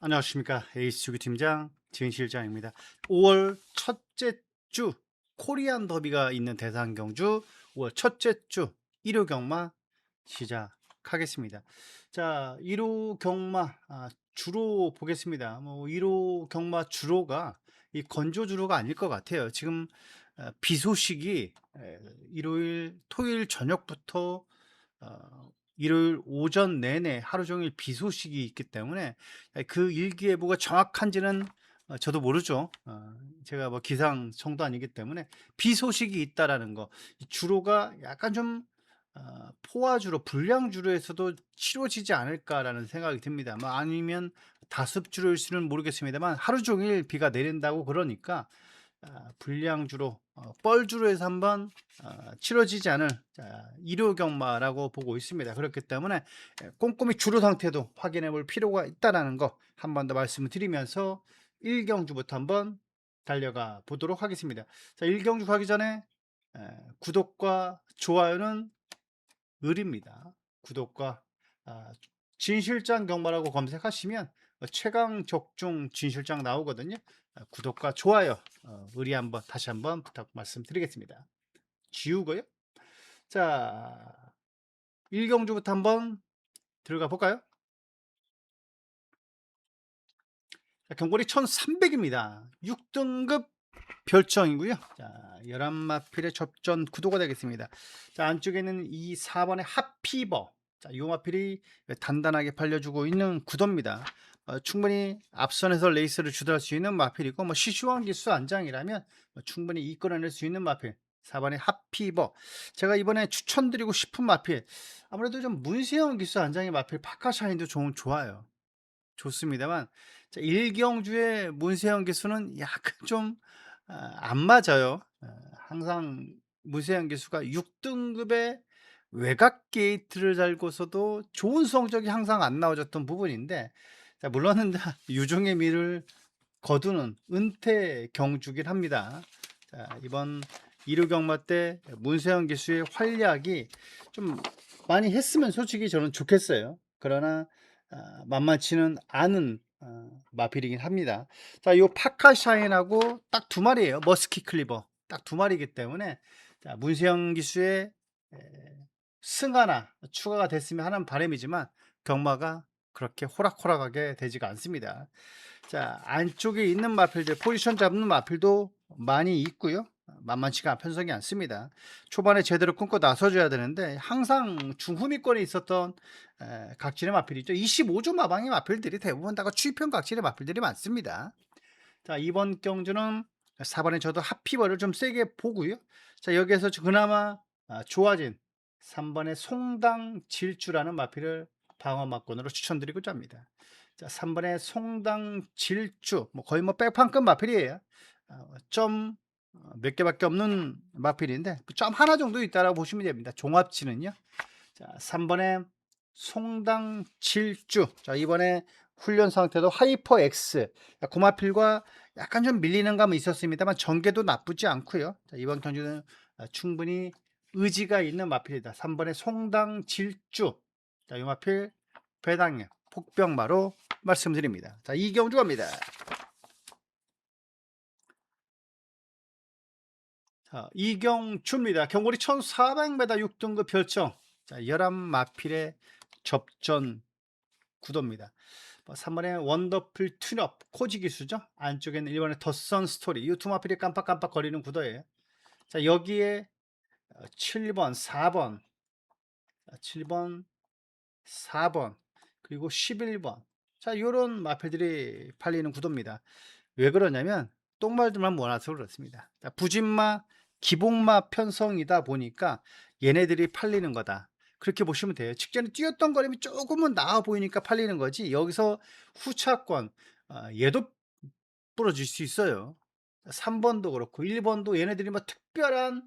안녕하십니까. 에이스 주기팀장 진실장입니다. 5월 첫째 주 코리안 더비가 있는 대상 경주 5월 첫째 주 1호 경마 시작하겠습니다. 자, 1호 경마 주로 보겠습니다. 1호 경마 주로가 이 건조 주로가 아닐 것 같아요. 지금 비 소식이 일요일 토요일 저녁부터 일요일 오전 내내 하루 종일 비 소식이 있기 때문에 그 일기예보가 정확한지는 저도 모르죠. 제가 뭐 기상청도 아니기 때문에 비 소식이 있다라는 거, 주로가 약간 좀 포화주로, 불량주로에서도 치러지지 않을까라는 생각이 듭니다. 뭐 아니면 다습주로일 수는 모르겠습니다만 하루 종일 비가 내린다고 그러니까 불량주로, 뻘주로 해서 한번 치러지지 않을 일요 경마라고 보고 있습니다. 그렇기 때문에 꼼꼼히 주로 상태도 확인해 볼 필요가 있다는 거 한 번 더 말씀을 드리면서 1경주부터 한번 달려가 보도록 하겠습니다. 자, 1경주 가기 전에 구독과 좋아요는 을입니다. 구독과 진실장 경마라고 검색하시면 최강 적중 진실장 나오거든요. 구독과 좋아요 의리 한번 다시 한번 부탁 말씀드리겠습니다. 지우고요. 자, 1경주부터 한번 들어가 볼까요? 경골이 1300입니다. 6등급 별정이고요. 자, 11마필의 접전 구도가 되겠습니다. 자, 안쪽에는 이 4번의 핫피버. 자, 요 마필이 단단하게 팔려주고 있는 구도입니다. 충분히 앞선에서 레이스를 주도할 수 있는 마필이고, 시슈한 기수 안장이라면 충분히 이끌어낼 수 있는 마필. 4번의 핫피버. 제가 이번에 추천드리고 싶은 마필. 아무래도 좀 문세영 기수 안장의 마필 파카샤인도 좋아요. 좋습니다만, 자, 1경주의 문세영 기수는 약간 좀 안 맞아요. 항상 문세영 기수가 6등급의 외곽 게이트를 달고서도 좋은 성적이 항상 안 나와줬던 부분인데, 자, 물론은 유종의 미를 거두는 은퇴 경주긴 합니다. 자, 이번 1호 경마 때 문세영 기수의 활약이 좀 많이 했으면 솔직히 저는 좋겠어요. 그러나 만만치는 않은 마필이긴 합니다. 자, 요 파카샤인하고 딱 두 마리예요. 머스키 클리버 딱 두 마리이기 때문에 자, 문세영 기수의 승 하나 추가가 됐으면 하는 바람이지만 경마가 그렇게 호락호락하게 되지가 않습니다. 자, 안쪽에 있는 마필들, 포지션 잡는 마필도 많이 있고요. 만만치가 편성이 않습니다. 초반에 제대로 끊고 나서줘야 되는데 항상 중후미권에 있었던 각질의 마필이죠. 25조 마방의 마필들이 대부분 다 추이평 각질의 마필들이 많습니다. 자, 이번 경주는 4번에 저도 핫피버를 좀 세게 보고요. 자, 여기에서 그나마 좋아진 3번의 송당 질주라는 마필을 방어막권으로 추천드리고자 합니다. 자, 3번의 송당 질주, 거의 백판급 마필이에요. 점 몇 개밖에 없는 마필인데 점 하나 정도 있다라고 보시면 됩니다. 종합치는요. 자, 3번에 송당 질주. 자, 이번에 훈련 상태도 하이퍼 X. 고마필과 약간 좀 밀리는 감은 있었습니다만 전개도 나쁘지 않고요. 자, 이번 경주는 충분히 의지가 있는 마필이다. 3번에 송당 질주. 자, 이 마필 배당량 폭병마로 말씀드립니다. 자, 이 경주 갑니다. 자, 이경주입니다. 경골이 1400m 6등급 별정. 자, 11마필의 접전 구도입니다. 3번에 원더풀 튠업 코지 기수죠. 안쪽에는 1번의 더선 스토리 이 두 마필이 깜빡깜빡 거리는 구도예요. 자, 여기에 7번 4번 7번 4번 그리고 11번 자, 요런 마필들이 팔리는 구도입니다. 왜 그러냐면 똥말들만 모아서 그렇습니다. 자, 부진마 기복마 편성이다 보니까 얘네들이 팔리는 거다. 그렇게 보시면 돼요. 직전에 뛰었던 거림이 조금은 나아 보이니까 팔리는 거지. 여기서 후차권 얘도 부러질 수 있어요. 3번도 그렇고 1번도 얘네들이 뭐 특별한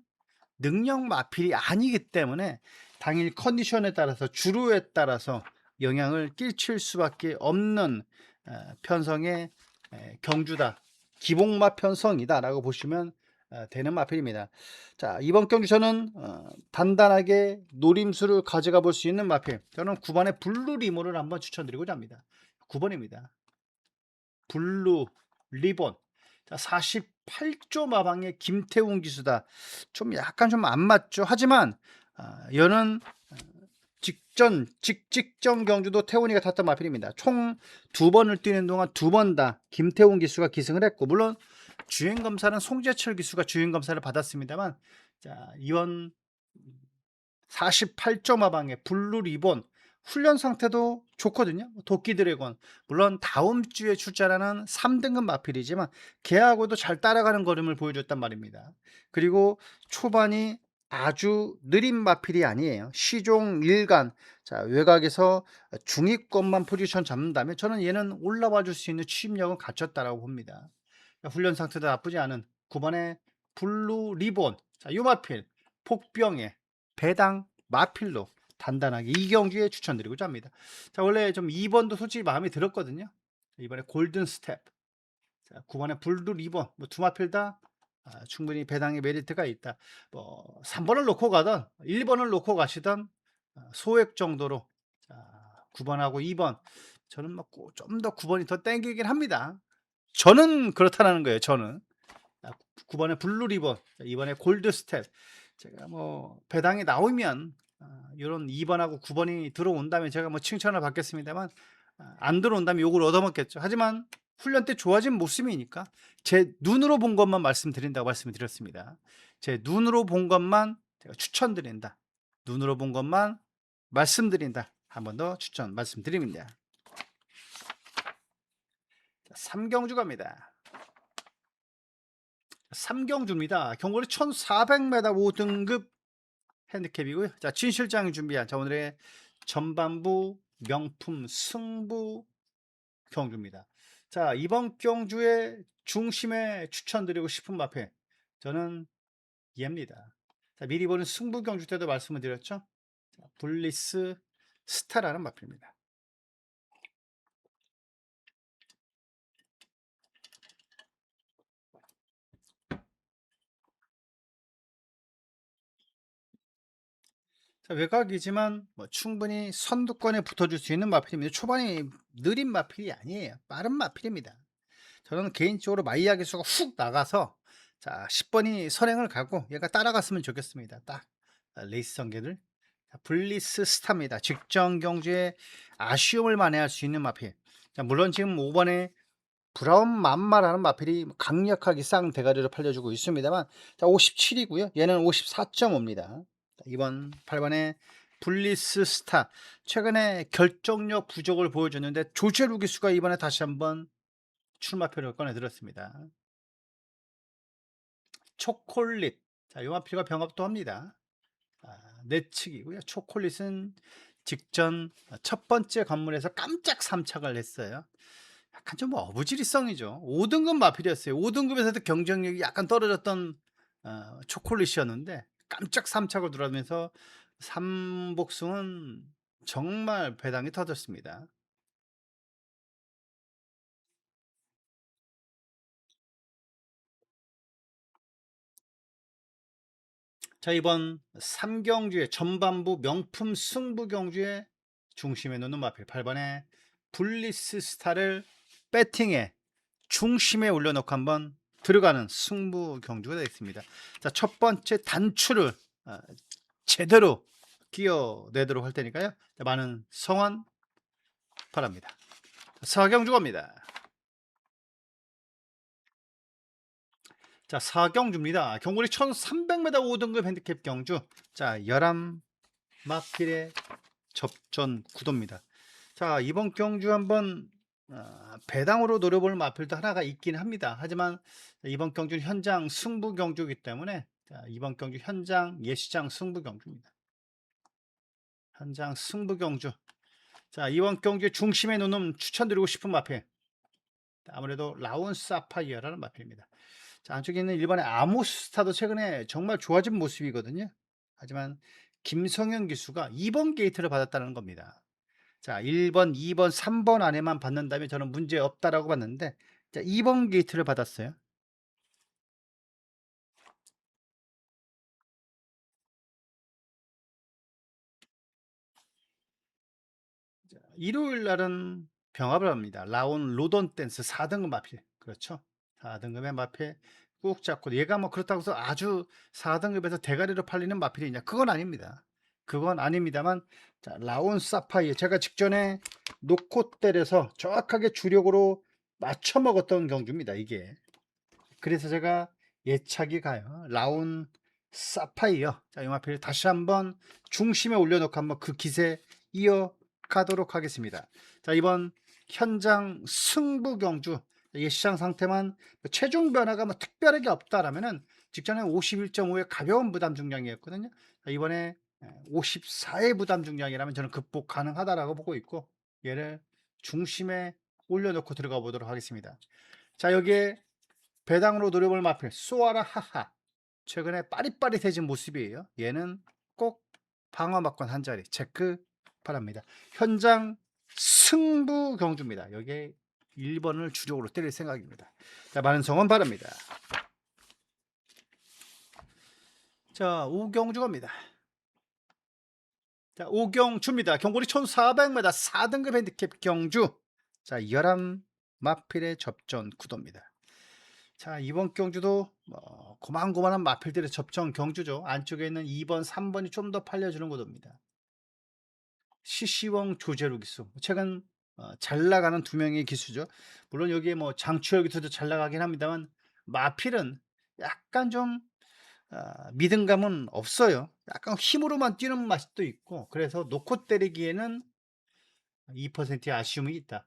능력 마필이 아니기 때문에 당일 컨디션에 따라서 주로에 따라서 영향을 끼칠 수밖에 없는 편성의 경주다. 기복마 편성이다 라고 보시면 되는 마필입니다. 자, 이번 경주 저는 단단하게 노림수를 가져가 볼 수 있는 마필, 저는 9번의 블루 리모를 한번 추천드리고자 합니다. 9번입니다. 블루 리본. 자, 48조 마방의 김태훈 기수다. 좀 약간 좀 안 맞죠. 하지만 여는 직전 경주도 태훈이가 탔던 마필입니다. 총 2번을 뛰는 동안 2번 다 김태훈 기수가 기승을 했고, 물론 주행 검사는 송재철 기수가 주행 검사를 받았습니다만, 자, 이번 48점 마방의 블루 리본 훈련 상태도 좋거든요. 도끼 드래곤, 물론 다음 주에 출전하는 3등급 마필이지만 걔하고도 잘 따라가는 걸음을 보여줬단 말입니다. 그리고 초반이 아주 느린 마필이 아니에요. 시종 1간, 자, 외곽에서 중위권만 포지션 잡는다면 저는 얘는 올라와 줄 수 있는 추진력은 갖췄다라고 봅니다. 훈련 상태도 나쁘지 않은 9번의 블루 리본. 자, 이 마필 폭병에 배당 마필로 단단하게 이 경기에 추천드리고자 합니다. 자, 원래 좀 2번도 솔직히 마음에 들었거든요. 이번에 골든 스텝, 자, 9번에 블루 리본, 뭐 두 마필 다 충분히 배당의 메리트가 있다. 뭐 3번을 놓고 가던 1번을 놓고 가시던 소액 정도로, 자, 9번하고 2번 저는 좀 더 9번이 더 땡기긴 합니다. 저는 그렇다는 거예요. 저는 9번에 블루 리본, 이번에 골드 스텝. 제가 뭐 배당이 나오면 이런 2번하고 9번이 들어온다면 제가 뭐 칭찬을 받겠습니다만, 안 들어온다면 욕을 얻어먹겠죠. 하지만 훈련 때 좋아진 모습이니까 제 눈으로 본 것만 말씀드린다고 말씀을 드렸습니다. 제 눈으로 본 것만 제가 추천드린다. 눈으로 본 것만 말씀드린다. 한 번 더 추천 말씀드립니다. 3경주 갑니다. 3경주입니다. 경거리 1400m 5등급 핸디캡이고요. 자, 진 실장이 준비한 자, 오늘의 전반부 명품 승부 경주입니다. 자, 이번 경주의 중심에 추천드리고 싶은 마페, 저는 얘입니다. 자, 미리 보는 승부 경주 때도 말씀을 드렸죠. 자, 블리스 스타라는 마페입니다. 자, 외곽이지만 뭐 충분히 선두권에 붙어줄 수 있는 마필입니다. 초반에 느린 마필이 아니에요. 빠른 마필입니다. 저는 개인적으로 마이야 기수가 훅 나가서, 자, 10번이 선행을 가고 얘가 따라갔으면 좋겠습니다. 딱 레이스 전개를. 블리스 스타입니다. 직전 경주에 아쉬움을 만회할 수 있는 마필. 자, 물론 지금 5번에 브라운 맘마라는 마필이 강력하게 쌍 대가리를 팔려주고 있습니다만, 자, 57이고요. 얘는 54.5입니다. 이번 8번에 블리스 스타, 최근에 결정력 부족을 보여줬는데 조재루 기수가 이번에 다시 한번 출마표를 꺼내 들었습니다. 초콜릿, 자, 요 마필과 병합도 합니다. 내측이고요. 초콜릿은 직전 첫 번째 관문에서 깜짝 삼착을 했어요. 약간 좀 어부지리성이죠. 5등급 마필이었어요. 5등급에서도 경쟁력이 약간 떨어졌던 초콜릿이었는데 깜짝 삼착을 들어가면서 삼복승은 정말 배당이 터졌습니다. 자, 이번 3경주의 전반부 명품 승부 경주의 중심에 놓는 마필 8번의 블리스 스타를 배팅에 중심에 올려놓고 한번 들어가는 승부 경주가 되겠습니다. 자, 첫 번째 단추를 제대로 끼워내도록 할 테니까요. 자, 많은 성원 바랍니다. 4경주 갑니다. 자, 4경주입니다. 경거리 1300m 5등급 핸디캡 경주. 자, 11마필의 접전 구도입니다. 자, 이번 경주 한번 배당으로 노려볼 마필도 하나가 있긴 합니다. 하지만 이번 경주는 현장 승부 경주이기 때문에, 자, 이번 경주 현장 예시장 승부 경주입니다. 현장 승부 경주. 자, 이번 경주의 중심에 놓는 추천드리고 싶은 마필, 아무래도 라운 사파이어라는 마필입니다. 자, 안쪽에 있는 일본의 아모스타도 최근에 정말 좋아진 모습이거든요. 하지만 김성현 기수가 2번 게이트를 받았다는 겁니다. 자, 1번, 2번, 3번 안에만 받는다면 저는 문제 없다라고 봤는데, 자, 2번 게이트를 받았어요. 자, 일요일 날은 병합을 합니다. 라온 로던 댄스 4등급 마필. 그렇죠. 4등급의 마필 꾹 잡고 얘가 뭐 그렇다고 해서 아주 4등급에서 대가리로 팔리는 마필이냐? 그건 아닙니다. 그건 아닙니다만 자, 라온 사파이어 제가 직전에 놓고 때려서 정확하게 주력으로 맞춰 먹었던 경주입니다. 이게. 그래서 제가 예착이 가요. 라온 사파이어. 자, 이 마필 다시 한번 중심에 올려놓고 한번 그 기세 이어가도록 하겠습니다. 자, 이번 현장 승부 경주 예시장 상태만 체중 변화가 뭐 특별하게 없다라면은 직전에 51.5의 가벼운 부담 중량이었거든요. 자, 이번에 54의 부담 중량이라면 저는 극복 가능하다라고 보고 있고 얘를 중심에 올려놓고 들어가 보도록 하겠습니다. 자, 여기에 배당으로 노려볼 마필 쏘아라 하하 최근에 빠릿빠릿해진 모습이에요. 얘는 꼭 방어막권 한 자리 체크 바랍니다. 현장 승부 경주입니다. 여기에 1번을 주력으로 때릴 생각입니다. 자, 많은 성원 바랍니다. 자, 우경주 갑니다. 자, 오경주입니다. 경고리 1400m 4등급 핸디캡 경주. 자, 11 마필의 접전 구도입니다. 자, 이번 경주도 고만고만한 마필들의 접전 경주죠. 안쪽에 있는 2번, 3번이 좀 더 팔려주는 구도입니다. 시시웡 조제루 기수. 최근 잘 나가는 두 명의 기수죠. 물론 여기에 뭐 장추열 기수도 잘 나가긴 합니다만 마필은 약간 좀 믿음감은 없어요. 약간 힘으로만 뛰는 맛도 있고 그래서 놓고 때리기에는 2%의 아쉬움이 있다.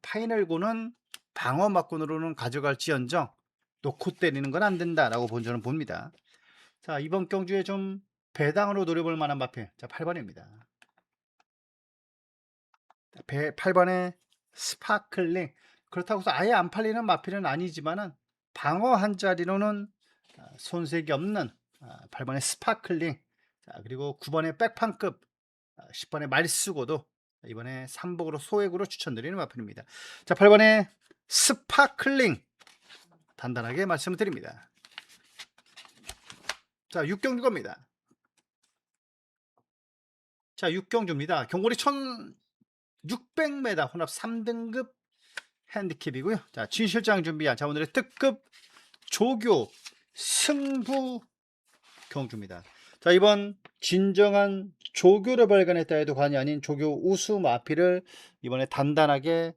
파이널고는 방어막군으로는 가져갈지언정 놓고 때리는 건 안 된다라고 저는 봅니다. 자, 이번 경주에 좀 배당으로 노려볼 만한 마필. 자, 8번입니다. 8번에 스파클링. 그렇다고 해서 아예 안 팔리는 마필은 아니지만은 방어 한 자리로는 손색이 없는 8번의 스파클링. 자, 그리고 9번의 백판급, 10번의 말쓰고도 이번에 3복으로 소액으로 추천드리는 마필입니다. 자, 8번의 스파클링 단단하게 말씀을 드립니다. 자, 6경주 겁니다. 자, 6경주입니다. 경고리 1600m 혼합 3등급 핸디캡이고요. 자, 진실장 준비한 자, 오늘의 특급 조교 승부 경주입니다. 자, 이번 진정한 조교를 발견했다 해도 과언이 아닌 조교 우수 마필을 이번에 단단하게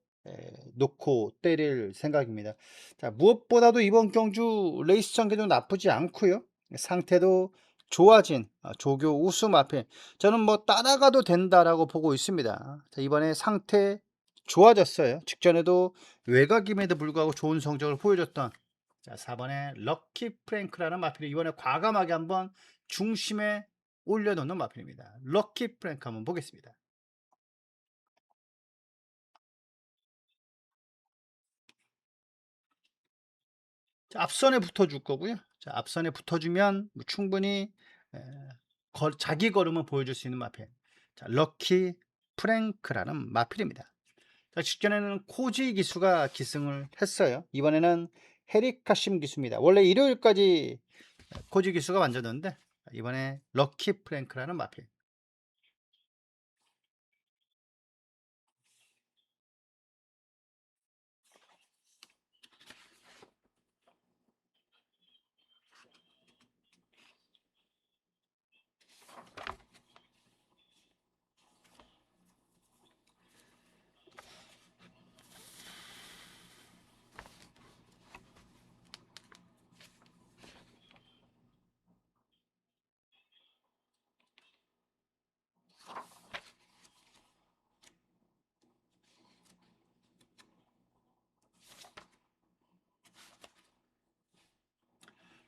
놓고 때릴 생각입니다. 자, 무엇보다도 이번 경주 레이스 전개도 나쁘지 않고요. 상태도 좋아진 조교 우수 마필. 저는 뭐 따라가도 된다라고 보고 있습니다. 자, 이번에 상태 좋아졌어요. 직전에도 외곽임에도 불구하고 좋은 성적을 보여줬던 자, 4번에 럭키 프랭크라는 마필이 이번에 과감하게 한번 중심에 올려놓는 마필입니다. 럭키 프랭크 한번 보겠습니다. 자, 앞선에 붙어줄 거고요. 자, 앞선에 붙어주면 뭐 충분히 에, 자기 걸음을 보여줄 수 있는 마필. 자, 럭키 프랭크라는 마필입니다. 자, 직전에는 코지 기수가 기승을 했어요. 이번에는 헤리카심 기수입니다. 원래 일요일까지 코지 기수가 만졌는데 이번에 럭키 프랭크라는 마필.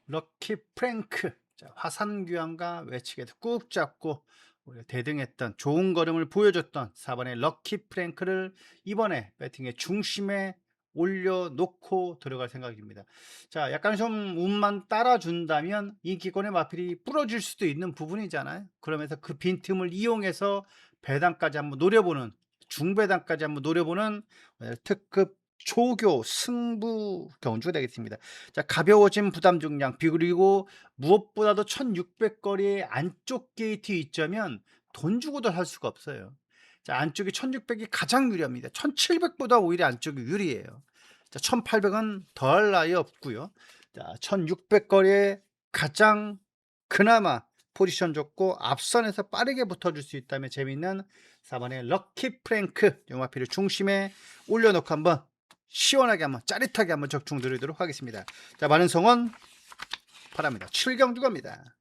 럭키 프랭크. 자, 화산귀환과 외치게도 꾹 잡고 대등했던 좋은 걸음을 보여줬던 4번의 럭키 프랭크를 이번에 배팅의 중심에 올려놓고 들어갈 생각입니다. 자, 약간 좀 운만 따라준다면 이 기권의 마필이 부러질 수도 있는 부분이잖아요. 그러면서 그 빈틈을 이용해서 배당까지 한번 노려보는 중배당까지 한번 노려보는 특급 조교 승부 경주가 되겠습니다. 자, 가벼워진 부담 중량 그리고 무엇보다도 1600 거리의 안쪽 게이트 있자면 돈 주고도 살 수가 없어요. 자, 안쪽이 1600이 가장 유리합니다. 1700보다 오히려 안쪽이 유리해요. 자, 1800은 더할 나위 없고요. 자, 1600 거리에 가장 그나마 포지션 좋고 앞선에서 빠르게 붙어줄 수 있다면 재미있는 4번의 럭키 프랭크 용마피를 중심에 올려놓고 한번 시원하게 한번 짜릿하게 한번 적중 드리도록 하겠습니다. 자, 많은 성원 바랍니다. 7경주 갑니다.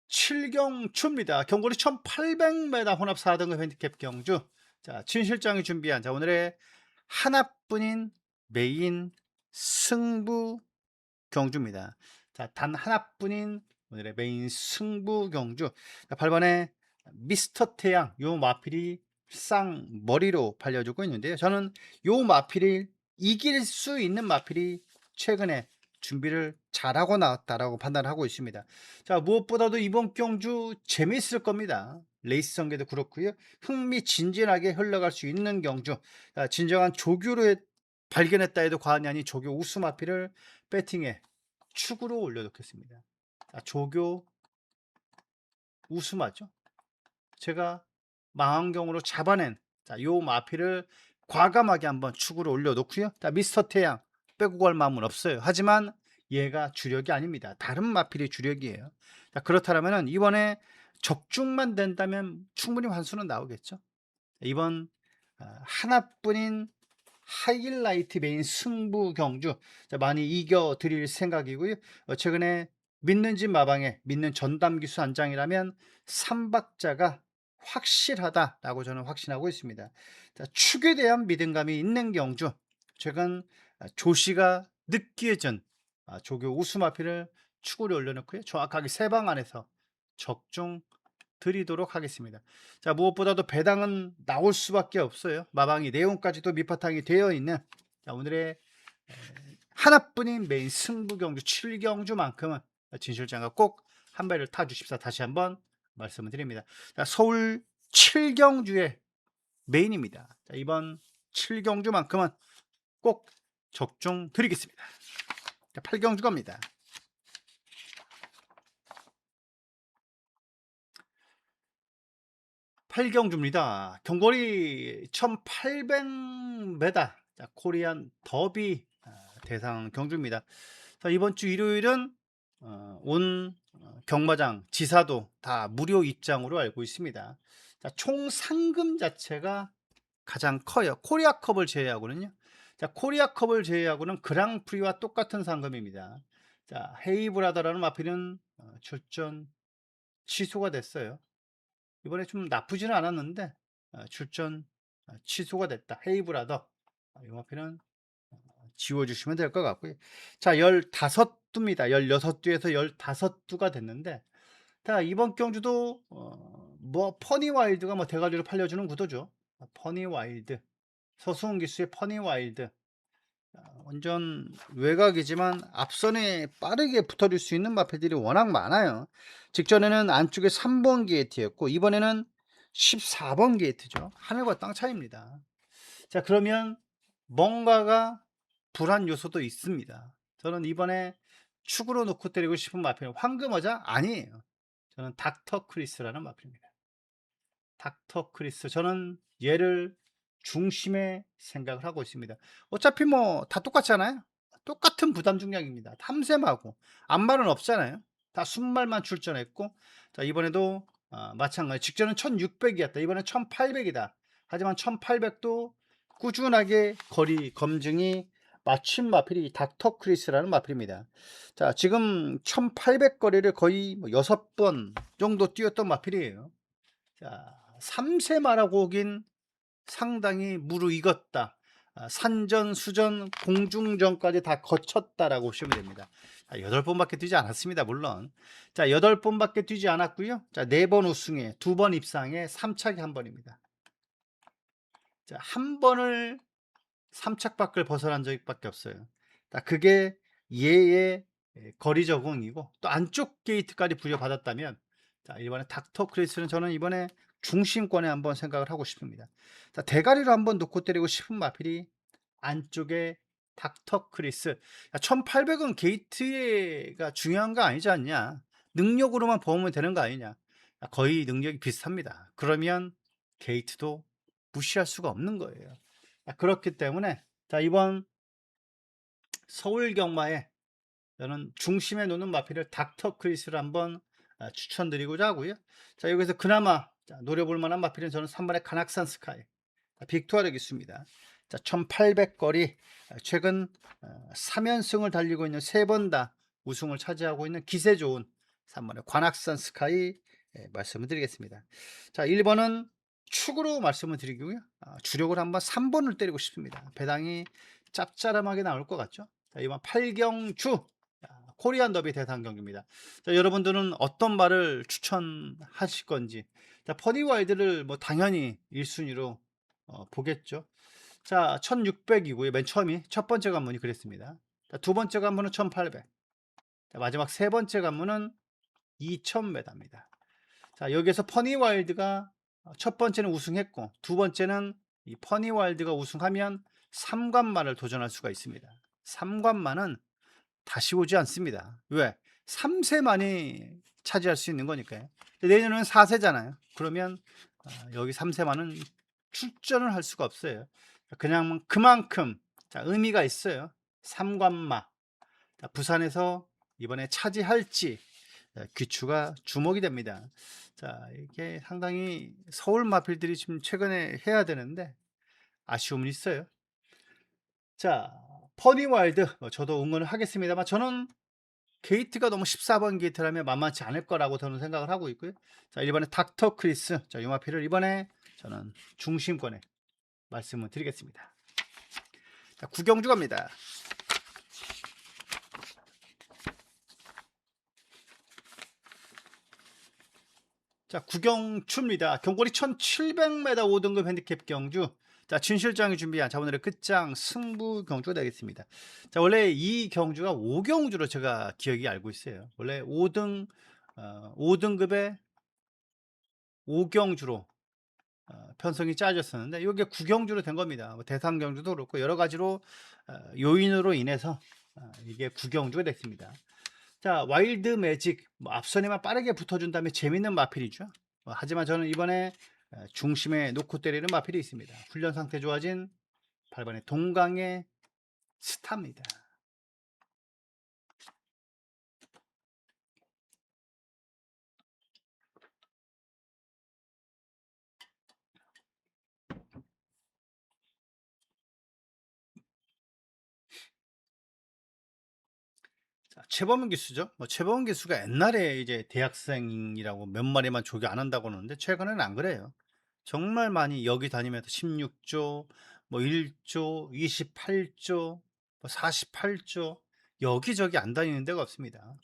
7경주입니다. 경거리 1800m 혼합 4등급 핸디캡 경주. 자, 진 실장이 준비한 자, 오늘의 하나뿐인 메인 승부 경주입니다. 자, 단 하나뿐인 오늘의 메인 승부 경주. 자, 8번에 미스터 태양 요 마필이 쌍머리로 팔려주고 있는데요. 저는 요 마필을 이길 수 있는 마필이 최근에 준비를 잘하고 나왔다라고 판단하고 있습니다. 자, 무엇보다도 이번 경주 재미있을 겁니다. 레이스 전개도 그렇고요. 흥미진진하게 흘러갈 수 있는 경주. 자, 진정한 조교를 발견했다 해도 과언이 아닌 조교 우수 마필을 배팅에 축으로 올려놓겠습니다. 자, 조교 우수마죠. 제가 망원경으로 잡아낸 자, 요 마필을 과감하게 한번 축으로 올려놓고요. 자, 미스터 태양 빼고 갈 마음은 없어요. 하지만 얘가 주력이 아닙니다. 다른 마필이 주력이에요. 자, 그렇다면 이번에 적중만 된다면 충분히 환수는 나오겠죠. 이번 하나뿐인 하이라이트 메인 승부 경주 많이 이겨 드릴 생각이고요. 최근에 믿는 집 마방에 믿는 전담 기수 안장이라면 3박자가 확실하다라고 저는 확신하고 있습니다. 자, 축에 대한 믿음감이 있는 경주. 최근 조시가 느끼해진 조교 우수마피를 축으로 올려놓고요. 정확하게 세 방 안에서 적중 드리도록 하겠습니다. 자, 무엇보다도 배당은 나올 수밖에 없어요. 마방이 내용까지도 밑바탕이 되어 있는 자, 오늘의 하나뿐인 메인 승부 경주 7경주만큼은 진 실장과 꼭 한 배를 타주십사 다시 한번 말씀을 드립니다. 자, 서울 7경주의 메인입니다. 자, 이번 7경주만큼은 꼭 적중 드리겠습니다. 자, 8경주 갑니다. 8경주입니다. 경거리 1800m 자, 코리안 더비 대상 경주입니다. 자, 이번 주 일요일은 온 경마장 지사도 다 무료 입장으로 알고 있습니다. 자, 총 상금 자체가 가장 커요. 코리아컵을 제외하고는요. 자, 코리아컵을 제외하고는 그랑프리와 똑같은 상금입니다. 자, 헤이브라더라는 마필은 출전 취소가 됐어요. 이번에 좀 나쁘지는 않았는데 출전 취소가 됐다. 헤이브라더 이 마필은 지워주시면 될 것 같고요. 자, 15두입니다. 16두에서 15두가 됐는데 자, 이번 경주도 뭐 퍼니와일드가 뭐 대가리로 팔려주는 구도죠. 퍼니와일드 서수훈 기수의 퍼니와일드 완전 외곽이지만 앞선에 빠르게 붙어줄 수 있는 마필들이 워낙 많아요. 직전에는 안쪽에 3번 게이트였고 이번에는 14번 게이트죠. 하늘과 땅 차이입니다. 자, 그러면 뭔가가 불안 요소도 있습니다. 저는 이번에 축으로 놓고 때리고 싶은 마필은 황금어자 아니에요. 저는 닥터 크리스라는 마필입니다. 닥터 크리스 저는 얘를 중심에 생각을 하고 있습니다. 어차피 뭐 다 똑같잖아요. 똑같은 부담 중량입니다. 탐샘하고 안말은 없잖아요. 다 순말만 출전했고 자, 이번에도 마찬가지 직전은 1600이었다. 이번엔 1800이다. 하지만 1800도 꾸준하게 거리 검증이 맞춘 마필이 닥터 크리스라는 마필입니다. 자, 지금 1800 거리를 거의 뭐 6번 정도 뛰었던 마필이에요. 자, 3세 말하고긴 상당히 무르익었다. 산전, 수전, 공중전까지 다 거쳤다라고 보시면 됩니다. 8번밖에 뛰지 않았습니다. 물론. 자, 8번밖에 뛰지 않았고요. 자, 4번 우승에 2번 입상에 3착이 1번입니다. 자, 1번을 3착 밖을 벗어난 적밖에 없어요. 자, 그게 얘의 거리 적응이고 또 안쪽 게이트까지 부여받았다면 자, 이번에 닥터 크리스는 저는 이번에 중심권에 한번 생각을 하고 싶습니다. 자, 대가리로 한번 놓고 때리고 싶은 마필이 안쪽에 닥터 크리스. 1800은 게이트가 중요한 거 아니지 않냐. 능력으로만 보면 되는 거 아니냐. 거의 능력이 비슷합니다. 그러면 게이트도 무시할 수가 없는 거예요. 그렇기 때문에 자, 이번 서울 경마에 저는 중심에 놓는 마필을 닥터 크리스를 한번 추천드리고자 하고요. 자, 여기서 그나마 노려볼 만한 마필은 저는 3번의 간악산 스카이, 빅토르 기수입니다. 자, 1800거리 최근 3연승을 달리고 있는 3번 다 우승을 차지하고 있는 기세 좋은 3번의 관악산 스카이 말씀을 드리겠습니다. 자, 1번은 축으로 말씀을 드리고요. 주력을 한번 3번을 때리고 싶습니다. 배당이 짭짤하게 나올 것 같죠. 자, 이번 8경주 코리안 더비 대상 경기입니다. 자, 여러분들은 어떤 말을 추천하실 건지. 자, 퍼니와이드를 뭐 당연히 1순위로 보겠죠. 자, 1600이고요. 맨 처음이 첫 번째 관문이 그랬습니다. 자, 두 번째 관문은 1800. 자, 마지막 세 번째 관문은 2000m입니다. 자, 여기에서 퍼니와일드가 첫 번째는 우승했고 두 번째는 이 퍼니와일드가 우승하면 3관만을 도전할 수가 있습니다. 3관만은 다시 오지 않습니다. 왜? 3세만이 차지할 수 있는 거니까요. 내년은 4세잖아요. 그러면 여기 3세만은 출전을 할 수가 없어요. 그냥 그만큼 의미가 있어요. 3관마. 부산에서 이번에 차지할지 귀추가 주목이 됩니다. 자, 이게 상당히 서울 마필들이 지금 최근에 해야 되는데 아쉬움은 있어요. 자, 퍼니와일드 저도 응원을 하겠습니다만 저는 게이트가 너무 14번 게이트라면 만만치 않을 거라고 저는 생각을 하고 있고요. 자, 이번에 닥터 크리스, 자, 요마피를 이번에 저는 중심권에 말씀을 드리겠습니다. 자, 구경주 갑니다. 자, 구경추입니다. 경골이 1700m 5등급 핸디캡 경주. 자, 진실장이 준비한 자, 오늘의 끝장 승부 경주가 되겠습니다. 자, 원래 이 경주가 5경주로 제가 기억이 알고 있어요. 원래 5등급의 5경주로 편성이 짜졌었는데 이게 9경주로 된 겁니다. 뭐 대상 경주도 그렇고 여러 가지로 요인으로 인해서 이게 9경주가 됐습니다. 자, 와일드 매직 앞선에만 빠르게 붙어준 다음에 재밌는 마필이죠. 하지만 저는 이번에 중심에 놓고 때리는 마필이 있습니다. 훈련 상태 좋아진 8번의 동강의 스타입니다. 자, 최범은 기수죠. 최범은 기수가 옛날에 이제 대학생이라고 몇 마리만 조교 안 한다고 하는데 최근에는 안 그래요. 정말 많이 여기 다니면서 16조, 뭐 1조, 28조, 뭐 48조 여기저기 안 다니는 데가 없습니다.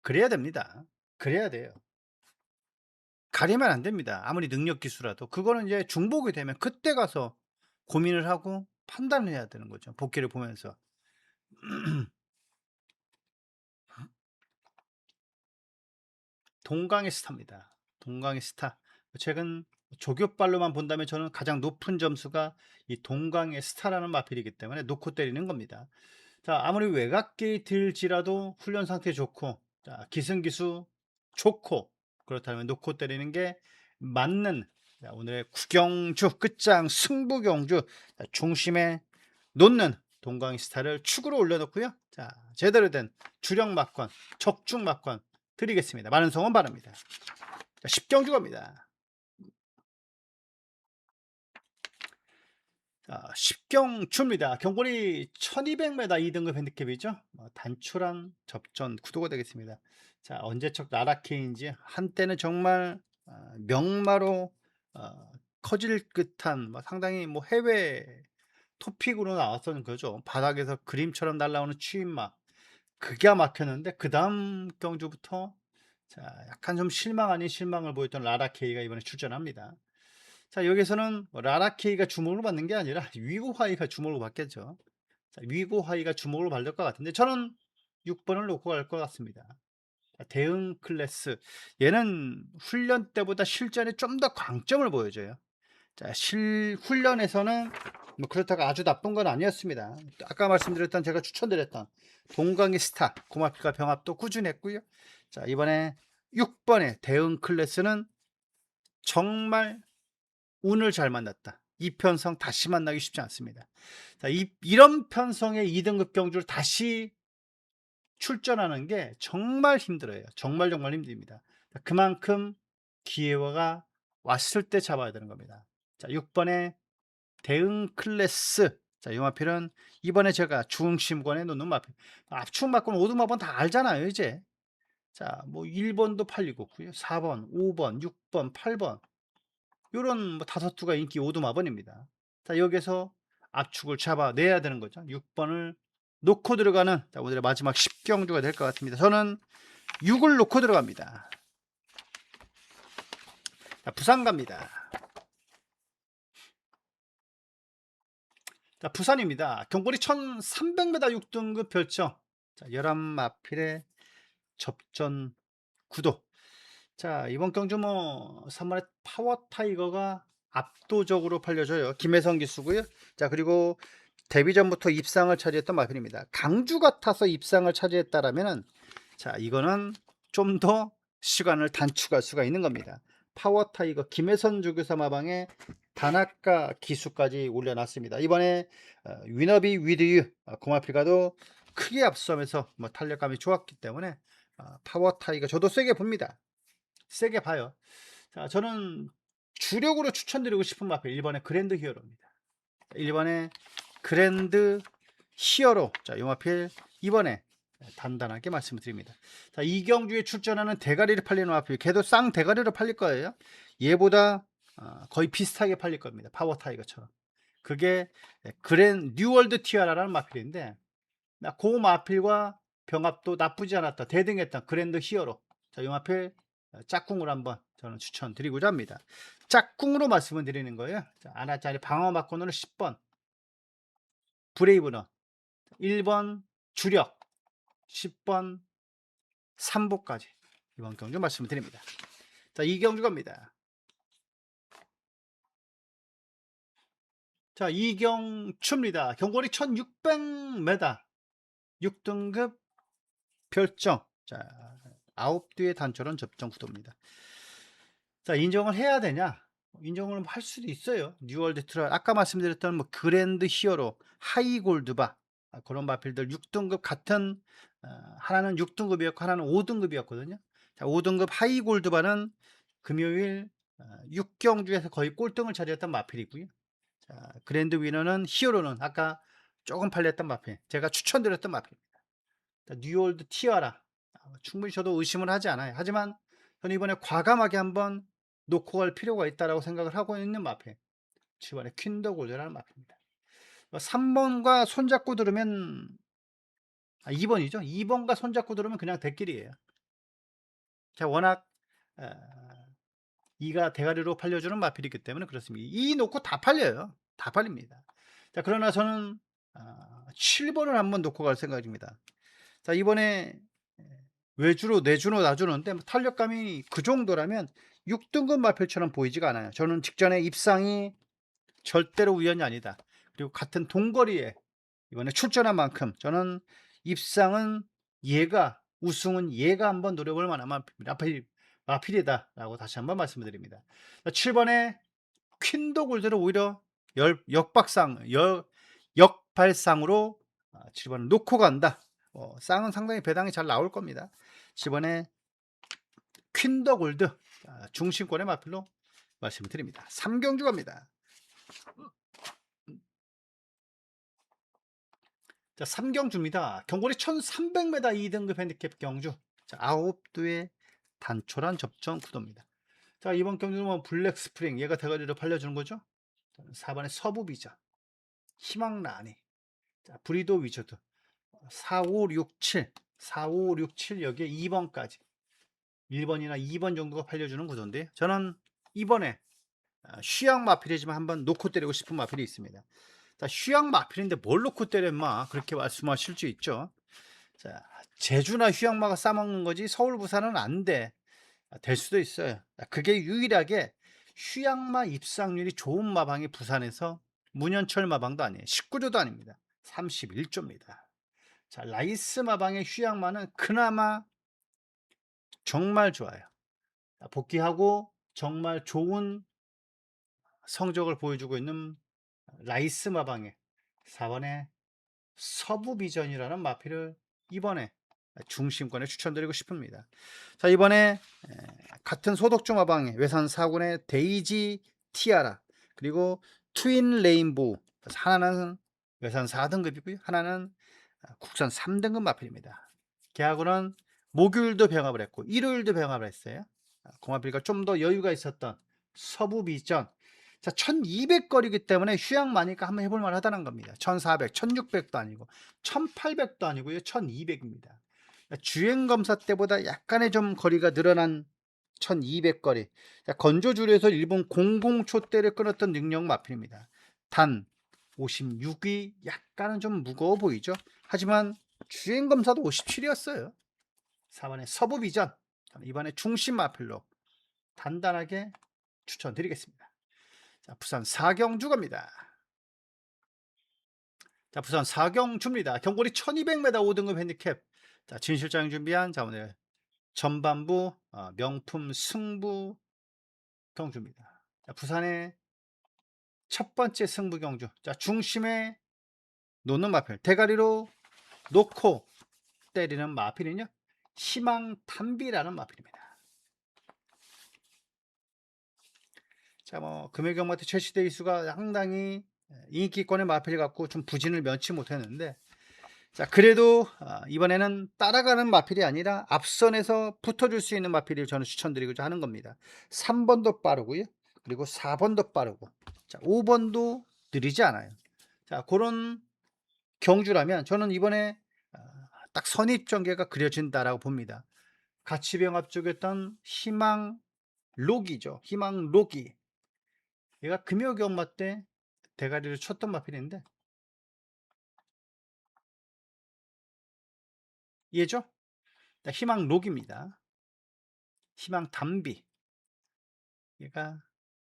그래야 됩니다. 그래야 돼요. 가리면 안 됩니다. 아무리 능력 기수라도 그거는 이제 중복이 되면 그때 가서 고민을 하고 판단을 해야 되는 거죠. 복귀를 보면서. 동강의 스타입니다. 동강의 스타. 최근 조교빨로만 본다면 저는 가장 높은 점수가 이 동강의 스타라는 마필이기 때문에 놓고 때리는 겁니다. 자, 아무리 외곽 게이트일지라도 훈련 상태 좋고, 자, 기승기수 좋고, 그렇다면 놓고 때리는 게 맞는 자, 오늘의 구경주 끝장 승부경주 중심에 놓는 동강의 스타를 축으로 올려놓고요. 자, 제대로 된 주력 막권, 적중 막권 드리겠습니다. 많은 성원 바랍니다. 자, 10경주 갑니다. 자, 10경주입니다. 경골이 1200m 2등급 핸디캡이죠. 단출한 접전 구도가 되겠습니다. 자, 언제적 나라케인지 한때는 정말 명마로 커질 듯한 상당히 뭐 해외 토픽으로 나왔었는 거죠. 바닥에서 그림처럼 날아오는 추임막 그게 막혔는데 그 다음 경주부터 자, 약간 좀 실망 아닌 실망을 보였던 라라케이가 이번에 출전합니다. 자, 여기서는 라라케이가 주목을 받는 게 아니라 위고하이가 주목을 받겠죠. 자, 위고하이가 주목을 받을 것 같은데 저는 6번을 놓고 갈 것 같습니다. 자, 대응 클래스 얘는 훈련 때보다 실전에 좀 더 강점을 보여줘요. 자, 훈련에서는 뭐 그렇다고 아주 나쁜 건 아니었습니다. 아까 말씀드렸던 제가 추천드렸던 동강의 스타 고마필과 병합도 꾸준했고요. 자, 이번에 6번의 대응 클래스는 정말 운을 잘 만났다. 이 편성 다시 만나기 쉽지 않습니다. 자, 이런 편성의 2등급 경주를 다시 출전하는 게 정말 힘들어요. 정말 힘듭니다. 그만큼 기회가 왔을 때 잡아야 되는 겁니다. 자, 6번의 대응 클래스. 자, 이 마필은 이번에 제가 중심권에 놓는 마필. 압축 맞고는 5등 마필 다 알잖아요, 이제. 자, 뭐 1번도 팔리고 4번, 5번, 6번, 8번. 요런 뭐 5두가 인기 5등 마번입니다. 자, 여기서 압축을 잡아내야 되는 거죠. 6번을 놓고 들어가는, 자, 오늘의 마지막 10경주가 될 것 같습니다. 저는 6을 놓고 들어갑니다. 자, 부산 갑니다. 자, 부산입니다. 경보리 1300m 6등급 별정. 자, 11마필의 접전 구도. 자, 이번 경주 뭐 3번의 파워 타이거가 압도적으로 팔려줘요. 김혜성 기수고요. 자, 그리고 데뷔 전부터 입상을 차지했던 마필입니다. 강주 같아서 입상을 차지했다라면은, 자, 이거는 좀 더 시간을 단축할 수가 있는 겁니다. 파워 타이거 김혜선 주교사 마방에 단학가 기수까지 올려놨습니다. 이번에 위너비 위드유 고마필과도 크게 앞서면서 뭐 탄력감이 좋았기 때문에 파워 타이거 저도 세게 봅니다. 세게 봐요. 자, 저는 주력으로 추천드리고 싶은 마필 1번의 그랜드 히어로입니다. 1번의 그랜드 히어로. 자, 이 마필 이번에 단단하게 말씀을 드립니다. 자, 이경주에 출전하는 대가리를 팔리는 마필, 걔도 쌍 대가리로 팔릴 거예요. 얘보다 거의 비슷하게 팔릴 겁니다. 파워 타이거처럼. 그게 뉴월드 티아라라는 마필인데, 그 마필과 병합도 나쁘지 않았다. 대등했던 그랜드 히어로. 자, 이 마필 짝꿍으로 한번 저는 추천드리고자 합니다. 짝꿍으로 말씀을 드리는 거예요. 자, 하나짜리 방어 막고는 10번 브레이브런, 1번 주력, 10번 3보까지 이번 경주 말씀을 드립니다. 자, 이 경주 갑니다. 자, 이경추입니다. 경거리 1600m 6등급 별정. 자, 9뒤의 단초론 접전 구도입니다. 자, 인정을 해야 되냐? 인정을 할 수도 있어요. 뉴월드 트라이얼, 아까 말씀드렸던 뭐 그랜드 히어로, 하이골드바, 그런 마필들 6등급 같은, 하나는 6등급이었고 하나는 5등급이었거든요. 자, 5등급 하이골드바는 금요일 6경주에서 거의 꼴등을 차지했던 마필이고요. 자, 그랜드 위너는 히어로는 아까 조금 팔렸던 마필, 제가 추천드렸던 마필입니다. 자, 뉴월드 티아라, 충분히 저도 의심을 하지 않아요. 하지만 저는 이번에 과감하게 한번 놓고 갈 필요가 있다라고 생각을 하고 있는 마필, 7번의 퀸더 골드라는 마필입니다. 3번과 손잡고 들으면 2번이죠. 2번과 손잡고 들으면 그냥 대길이에요. 제가 워낙 2가 대가리로 팔려주는 마필이기 때문에 그렇습니다. 2 놓고 다 팔려요. 다 팔립니다. 자, 그러나 저는 7번을 한번 놓고 갈 생각입니다. 자, 이번에 외주로 내주로 놔주는데 탄력감이 그 정도라면 6등급 마필처럼 보이지가 않아요. 저는 직전에 입상이 절대로 우연이 아니다. 그리고 같은 동거리에 이번에 출전한 만큼 저는 입상은 얘가, 우승은 얘가 한번 노려볼 만한 마필이다 라고 다시 한번 말씀을 드립니다. 7번에 퀸도 골드를 오히려 역발상으로 7번을 놓고 간다. 쌍은 상당히 배당이 잘 나올 겁니다. 7번에 퀸더 골드 중심권의 마필로 말씀을 드립니다. 3경주 갑니다. 자, 3경주입니다. 경거리 1300m 2등급 핸디캡 경주. 자, 9두의 단촐한 접전 구도입니다. 자, 이번 경주는 뭐 블랙 스프링, 얘가 대가리로 팔려주는 거죠. 4번의 서부 비전, 희망 라니, 자, 브리도 위저드, 4, 5, 6, 7, 4, 5, 6, 7 여기에 2번까지 1번이나 2번 정도가 팔려주는 구도인데, 저는 이번에 휴양 마필이지만 한번 놓고 때리고 싶은 마필이 있습니다. 자, 휴양 마필인데 뭘 놓고 때려 인마, 그렇게 말씀하실 수 있죠. 자, 제주나 휴양마가 싸먹는 거지 서울 부산은 안 돼. 될 수도 있어요. 그게 유일하게 휴양마 입상률이 좋은 마방이 부산에서 문현철 마방도 아니에요. 19조도 아닙니다. 31조입니다. 자, 라이스 마방의 휴양마는 그나마 정말 좋아요. 복귀하고 정말 좋은 성적을 보여주고 있는 라이스 마방의 4번의 서부비전이라는 마필을 이번에 중심권에 추천드리고 싶습니다. 자, 이번에 같은 소독주 마방의 외산 4군의 데이지 티아라, 그리고 트윈 레인보우, 하나는 외산 4등급이고요 하나는 국산 3등급 마필입니다. 계약으로는 목요일도 병합을 했고 일요일도 병합을 했어요. 공합비가 좀 더 여유가 있었던 서부비전. 자, 1200거리기 때문에 휴양 많으니까 한번 해볼 만하다는 겁니다. 1400, 1600도 아니고 1800도 아니고요 1200입니다. 주행검사 때보다 약간의 좀 거리가 늘어난 1200거리. 건조줄에서 일본 00초대를 끊었던 능력 마필입니다. 단 56이 약간은 좀 무거워 보이죠. 하지만 주행검사도 57이었어요 4번의 서부비전, 이번에 중심 마필로 단단하게 추천드리겠습니다. 자, 부산 사경주 갑니다. 자, 부산 사경주입니다. 경고리 1200m 5등급 핸디캡. 자, 진 실장이 준비한 자, 오늘 전반부 명품 승부 경주입니다. 자, 부산의 첫 번째 승부 경주. 자, 중심에 놓는 마필, 대가리로 놓고 때리는 마필은요 희망 담비라는 마필입니다. 자, 뭐 금요경마트 최시대 이수가 상당히 인기권의 마필 갖고 좀 부진을 면치 못했는데, 자, 그래도 이번에는 따라가는 마필이 아니라 앞선에서 붙어줄 수 있는 마필을 저는 추천드리고자 하는 겁니다. 3번도 빠르고요, 그리고 4번도 빠르고, 자, 5번도 느리지 않아요. 자, 그런 경주라면 저는 이번에 딱 선입전개가 그려진다라고 봅니다. 가치병 앞쪽이었던 희망 록이죠. 희망 록이, 얘가 금요경마 때 대가리를 쳤던 마필인데 얘죠. 희망 록입니다. 희망 담비, 얘가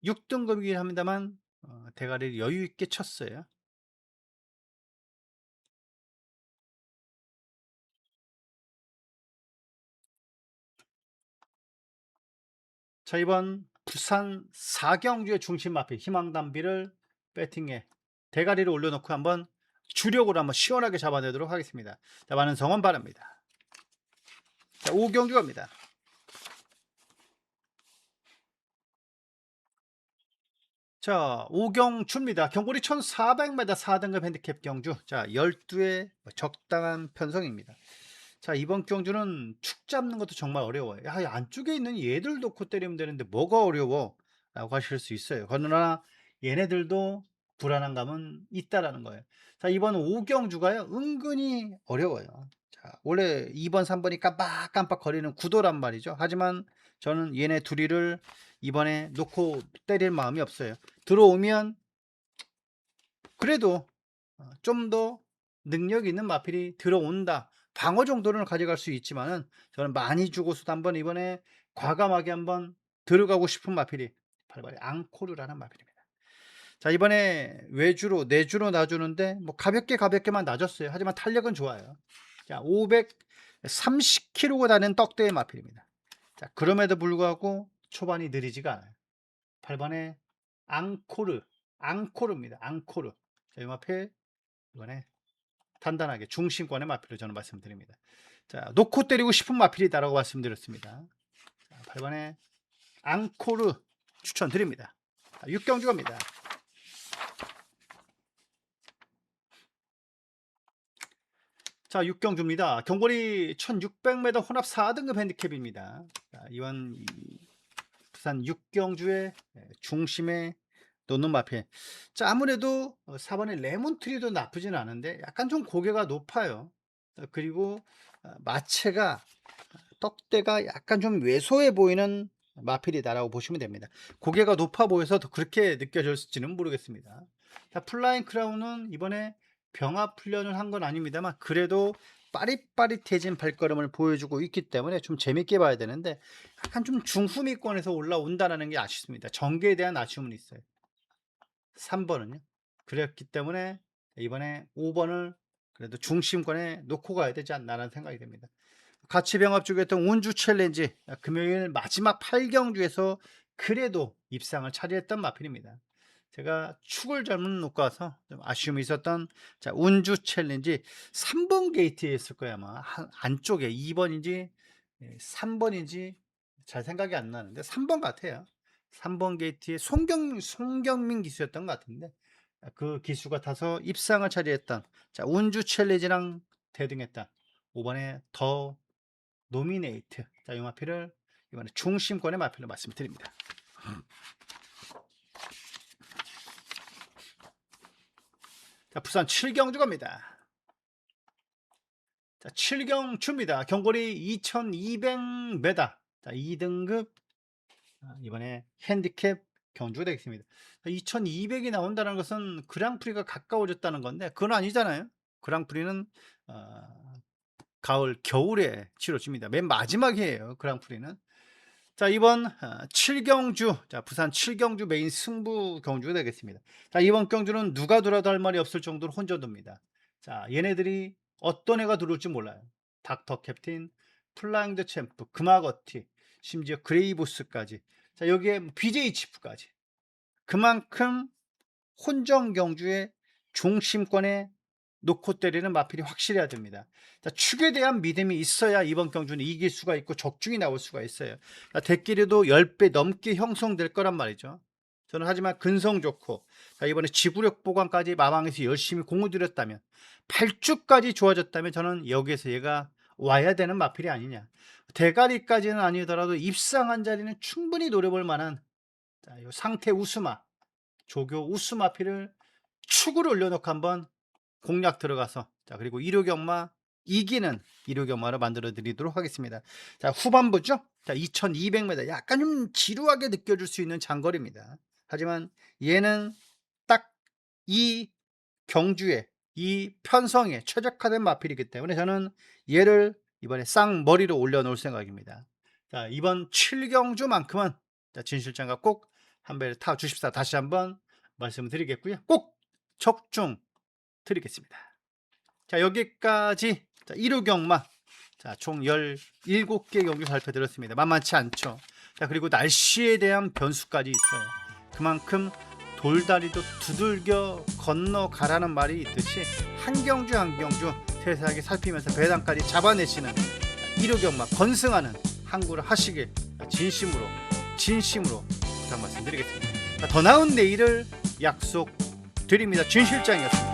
6등급이긴 합니다만 대가리를 여유 있게 쳤어요. 자, 이번 부산 사경주의 중심 마필 희망 담비를 배팅에 대가리를 올려놓고 한번 주력으로 한번 시원하게 잡아내도록 하겠습니다. 자, 많은 성원 바랍니다. 자, 5경주 갑니다. 자, 5경주입니다. 경고리 1400m 4등급 핸디캡 경주. 자, 12의 적당한 편성입니다. 자, 이번 경주는 축 잡는 것도 정말 어려워요. 야, 안쪽에 있는 얘들 놓고 때리면 되는데 뭐가 어려워? 라고 하실 수 있어요. 그러나 얘네들도 불안한 감은 있다라는 거예요. 자, 이번 5경주가요 은근히 어려워요. 자, 원래 2번 3번이 깜빡깜빡 거리는 구도란 말이죠. 하지만 저는 얘네 둘이를 이번에 놓고 때릴 마음이 없어요. 들어오면 그래도 좀 더 능력 있는 마필이 들어온다, 방어 정도는 가져갈 수 있지만은 저는 많이 주고서도 한번 이번에 과감하게 한번 들어가고 싶은 마필이 바로 앙코르라는 마필입니다. 자, 이번에 외주로 내주로 놔주는데 뭐 가볍게만 놔줬어요. 하지만 탄력은 좋아요. 자, 530kg가 다는 떡대의 마필입니다. 자, 그럼에도 불구하고 초반이 느리지가 않아요. 8번에 앙코르입니다. 앙코르. 자, 이 마필 이번에 단단하게 중심권의 마필을 저는 말씀드립니다. 자, 놓고 때리고 싶은 마필이다라고 말씀드렸습니다. 자, 8번에 앙코르 추천드립니다. 6경주 갑니다. 자, 6경주입니다. 경고리 1600m 혼합 4등급 핸디캡입니다. 자, 이번 부산 6경주의 중심에 놓는 마필. 자, 아무래도 4번의 레몬트리도 나쁘진 않은데 약간 좀 고개가 높아요. 그리고 마체가 떡대가 약간 좀 왜소해 보이는 마필이다라고 보시면 됩니다. 고개가 높아 보여서 더 그렇게 느껴졌을지는 모르겠습니다. 자, 플라잉 크라운은 이번에 병합 훈련을 한 건 아닙니다만 그래도 빠릿빠릿해진 발걸음을 보여주고 있기 때문에 좀 재밌게 봐야 되는데 약간 좀 중후미권에서 올라온다는 게 아쉽습니다. 전개에 대한 아쉬움은 있어요. 3번은요. 그랬기 때문에 이번에 5번을 그래도 중심권에 놓고 가야 되지 않나라는 생각이 듭니다. 같이 병합 쪽에 했던 운주 챌린지 금요일 마지막 8경주에서 그래도 입상을 차지했던 마필입니다. 제가 축을 잘못 놓고 와서 좀 아쉬움이 있었던 운주 챌린지 3번 게이트에 있을 거야 아마 안쪽에 2번인지 3번인지 잘 생각이 안 나는데 3번 같아요. 3번 게이트에 송경민 기수였던 것 같은데 그 기수가 타서 입상을 차지했던 운주 챌린지랑 대등했다. 5번에 더 노미네이트. 이 마필을 이번에 중심권의 마필로 말씀드립니다. 부산 7경주 갑니다. 7경주입니다. 경거리 2200m. 2등급 이번에 핸디캡 경주가 되겠습니다. 2200이 나온다는 것은 그랑프리가 가까워졌다는 건데 그건 아니잖아요. 그랑프리는 가을 겨울에 치러집니다. 맨 마지막이에요. 그랑프리는. 이번 7경주 부산 7경주 메인 승부 경주가 되겠습니다. 이번 경주는 누가 돌아도 할 말이 없을 정도로 혼전도입니다. 얘네들이 어떤 애가 들어올지 몰라요. 닥터 캡틴, 플라잉 더 챔프, 금화거티, 심지어 그레이보스까지, 여기에 BJ 치프까지. 그만큼 혼전 경주의 중심권에 놓고 때리는 마필이 확실해야 됩니다. 축에 대한 믿음이 있어야 이번 경주는 이길 수가 있고 적중이 나올 수가 있어요. 대끼리도 10배 넘게 형성될 거란 말이죠. 저는 하지만 근성 좋고 이번에 지구력 보강까지 마방에서 열심히 공을 들였다면 8주까지 좋아졌다면 저는 여기에서 얘가 와야 되는 마필이 아니냐. 대가리까지는 아니더라도 입상한 자리는 충분히 노려볼 만한 상태 우수마, 조교 우수마필을 축으로 올려놓고 한번 공략 들어가서 그리고 1호경마 이기는 1호경마로 만들어 드리도록 하겠습니다. 후반부죠. 2200m 약간 좀 지루하게 느껴질 수 있는 장거리입니다. 하지만 얘는 딱 이 경주에 이 편성에 최적화된 마필이기 때문에 저는 얘를 이번에 쌍머리로 올려놓을 생각입니다. 이번 7경주만큼은 진 실장과 꼭 한 배를 타 주십사 다시 한번 말씀을 드리겠고요. 꼭 적중 드리겠습니다. 여기까지 1호경마 총 17개 경주 살펴드렸습니다. 만만치 않죠. 그리고 날씨에 대한 변수까지 있어요. 그만큼 돌다리도 두들겨 건너가라는 말이 있듯이 한 경주 한 경주 세세하게 살피면서 배당까지 잡아내시는 1호경마 건승하는 항구를 하시길 진심으로 부탁 말씀드리겠습니다. 더 나은 내일을 약속드립니다. 진 실장이었습니다.